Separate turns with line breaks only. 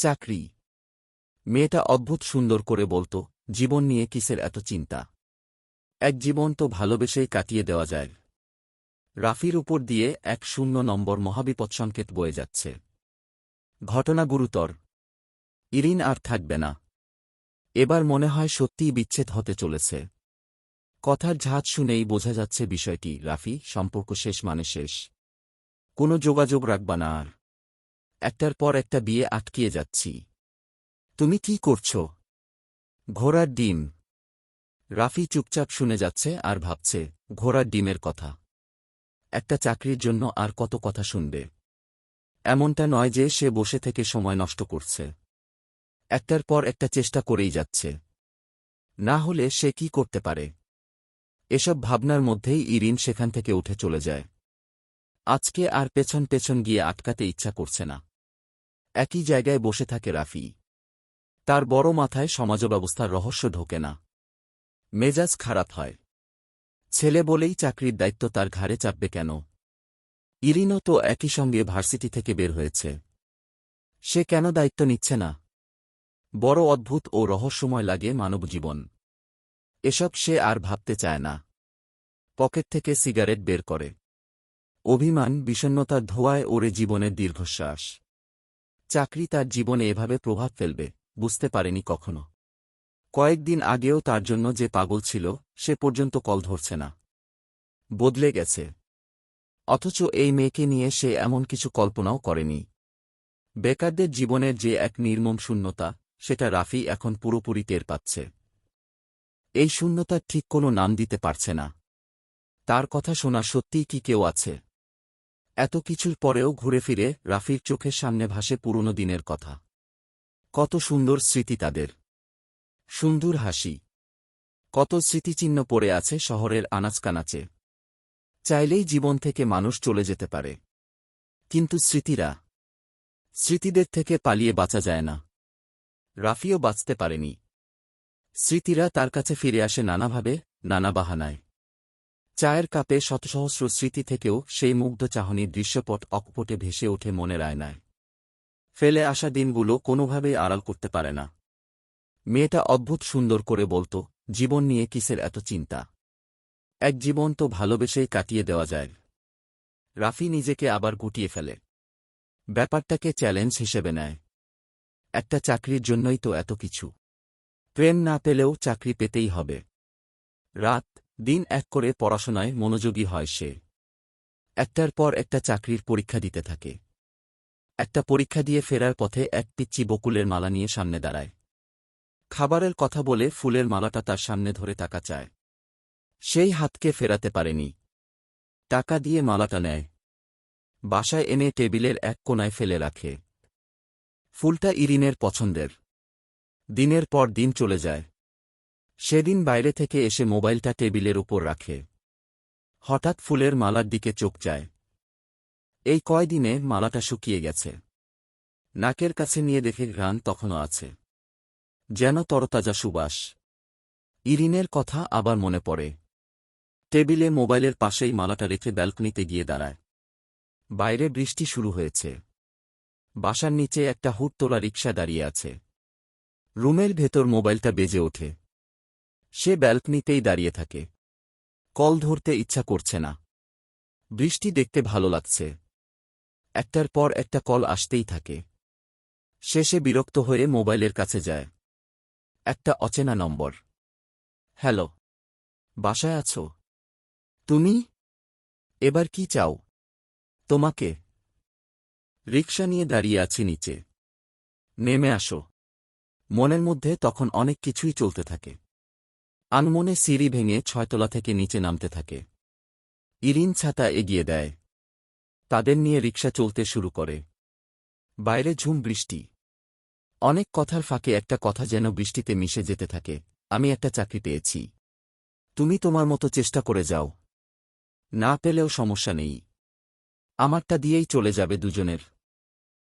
চাকরি। মেয়েটা অদ্ভুত সুন্দর করে বলত, জীবন নিয়ে কিসের এত চিন্তা? এক জীবন তো ভালোবেসেই কাটিয়ে দেওয়া যায়। রাফির উপর দিয়ে এক 0 নম্বর মহাবিপৎসংকেত বয়ে যাচ্ছে। ঘটনা গুরুতর। ইরিন আর থাকবে না। এবার মনে হয় সত্যিই বিচ্ছেদ হতে চলেছে। কথার ঝাঁজ শুনেই বোঝা যাচ্ছে বিষয়টি। রাফি, সম্পর্ক শেষ মানে শেষ। কোনো যোগাযোগ রাখবা না আর। একটার পর একটা বিয়ে আটকিয়ে যাচ্ছি। তুমি কি করছ? ঘোড়ার ডিম। রাফি চুপচাপ শুনে যাচ্ছে আর ভাবছে, ঘোড়ার ডিমের কথা। একটা চাকরির জন্য আর কত কথা শুনবে? এমনটা নয় যে সে বসে থেকে সময় নষ্ট করছে। একটার পর একটা চেষ্টা করেই যাচ্ছে। না হলে সে কি করতে পারে? এসব ভাবনার মধ্যেই ইরিন সেখান থেকে উঠে চলে যায়। আজকে আর পেছন পেছন গিয়ে আটকাতে ইচ্ছা করছে না। একই জায়গায় বসে থাকে রাফি। তার বড় মাথায় সমাজব্যবস্থার রহস্য ঢোকে না। মেজাজ খারাপ হয়। ছেলে বলেই চাকরির দায়িত্ব তার ঘাড়ে চাপবে কেন? ইরিনও তো একই সঙ্গে ভার্সিটি থেকে বের হয়েছে। সে কেন দায়িত্ব নিচ্ছে না? বড় অদ্ভুত ও রহস্যময় লাগে মানবজীবন। এসব সে আর ভাবতে চায় না। পকেট থেকে সিগারেট বের করে। অভিমান, বিষণ্ণতার ধোঁয়ায় ওরে জীবনের দীর্ঘশ্বাস। চাকরি তার জীবনে এভাবে প্রভাব ফেলবে বুঝতে পারেনি কখনো। কয়েকদিন আগেও তার জন্য যে পাগল ছিল, সে পর্যন্ত কল ধরছে না। বদলে গেছে। অথচ এই মেয়েকে নিয়ে সে এমন কিছু কল্পনাও করেনি। বেকারদের জীবনের যে এক নির্মম শূন্যতা, সেটা রাফি এখন পুরোপুরি টের পাচ্ছে। এই শূন্যতার ঠিক কোনো নাম দিতে পারছে না। তার কথা শোনা সত্যিই কি কেউ আছে? এত কিছুর পরেও ঘুরে ফিরে রাফির চোখের সামনে ভাসে পুরনো দিনের কথা। কত সুন্দর স্মৃতি তাদের। সুন্দর হাসি। কত স্মৃতিচিহ্ন পড়ে আছে শহরের আনাচকানাচে। চাইলেই জীবন থেকে মানুষ চলে যেতে পারে। কিন্তু স্মৃতিদের থেকে পালিয়ে বাঁচা যায় না। রাফিও বাঁচতে পারেনি। স্মৃতিরা তার কাছে ফিরে আসে নানাভাবে, নানা বাহানায়। চায়ের কাপে শতসহস্র স্মৃতি থেকেও সেই মুগ্ধ চাহনির দৃশ্যপট অকপটে ভেসে ওঠে মনের আয়নায়। ফেলে আসা দিনগুলো কোনোভাবেই আড়াল করতে পারে না। মেয়েটা অদ্ভুত সুন্দর করে বলত, জীবন নিয়ে কিসের এত চিন্তা? এক জীবন তো ভালোবেসেই কাটিয়ে দেওয়া যায়। রাফি নিজেকে আবার গুটিয়ে ফেলে। ব্যাপারটাকে চ্যালেঞ্জ হিসেবে নেয়। একটা চাকরির জন্যই তো এত কিছু। প্রেম না পেলেও চাকরি পেতেই হবে। রাত দিন এক করে পড়াশোনায় মনোযোগী হয় সে। একটার পর একটা চাকরির পরীক্ষা দিতে থাকে। একটা পরীক্ষা দিয়ে ফেরার পথে এক পিচ্চি বকুলের মালা নিয়ে সামনে দাঁড়ায়। খাবারের কথা বলে ফুলের মালাটা তার সামনে ধরে টাকা চায়। সেই হাতকে ফেরাতে পারেনি। টাকা দিয়ে মালাটা নেয়। বাসায় এনে টেবিলের এক কোণায় ফেলে রাখে। ফুলটা ইরিনের পছন্দের। দিনের পর দিন চলে যায়। সেদিন বাইরে থেকে এসে মোবাইলটা টেবিলের উপর রাখে। হঠাৎ ফুলের মালার দিকে চোখ যায়। এই কয়দিনে মালাটা শুকিয়ে গেছে। নাকের কাছে নিয়ে দেখে ঘ্রাণ তখনও আছে। যেন তরতাজা সুবাস। ইরিনের কথা আবার মনে পড়ে। টেবিলে মোবাইলের পাশেই মালাটা রেখে ব্যালকনিতে গিয়ে দাঁড়ায়। বাইরে বৃষ্টি শুরু হয়েছে। বাসার নিচে একটা হুড তোলা রিকশা দাঁড়িয়ে আছে। রুমের ভেতর মোবাইলটা বেজে ওঠে। সে ব্যালকনিতেই দাঁড়িয়ে থাকে। কল ধরতে ইচ্ছা করছে না। বৃষ্টি দেখতে ভালো লাগছে। একটার পর একটা কল আসতেই থাকে। শেষে বিরক্ত হয়ে মোবাইলের কাছে যায়। একটা অচেনা নম্বর। হ্যালো। বাসায় আছো? তুমি? এবার কি চাও? তোমাকে। রিকশা নিয়ে দাঁড়িয়ে আছি নিচে। নেমে আসো। মনের মধ্যে তখন অনেক কিছুই চলতে থাকে। আনমনে সিঁড়ি ভেঙে 6 তলা থেকে নিচে নামতে থাকে। ইরিন ছাতা এগিয়ে দেয়। তাদের নিয়ে রিকশা চলতে শুরু করে। বাইরে ঝুম বৃষ্টি। অনেক কথার ফাঁকে একটা কথা যেন বৃষ্টিতে মিশে যেতে থাকে। আমি একটা চাকরি পেয়েছি। তুমি তোমার মতো চেষ্টা করে যাও। না পেলেও সমস্যা নেই। আমারটা দিয়েই চলে যাবে দুজনের।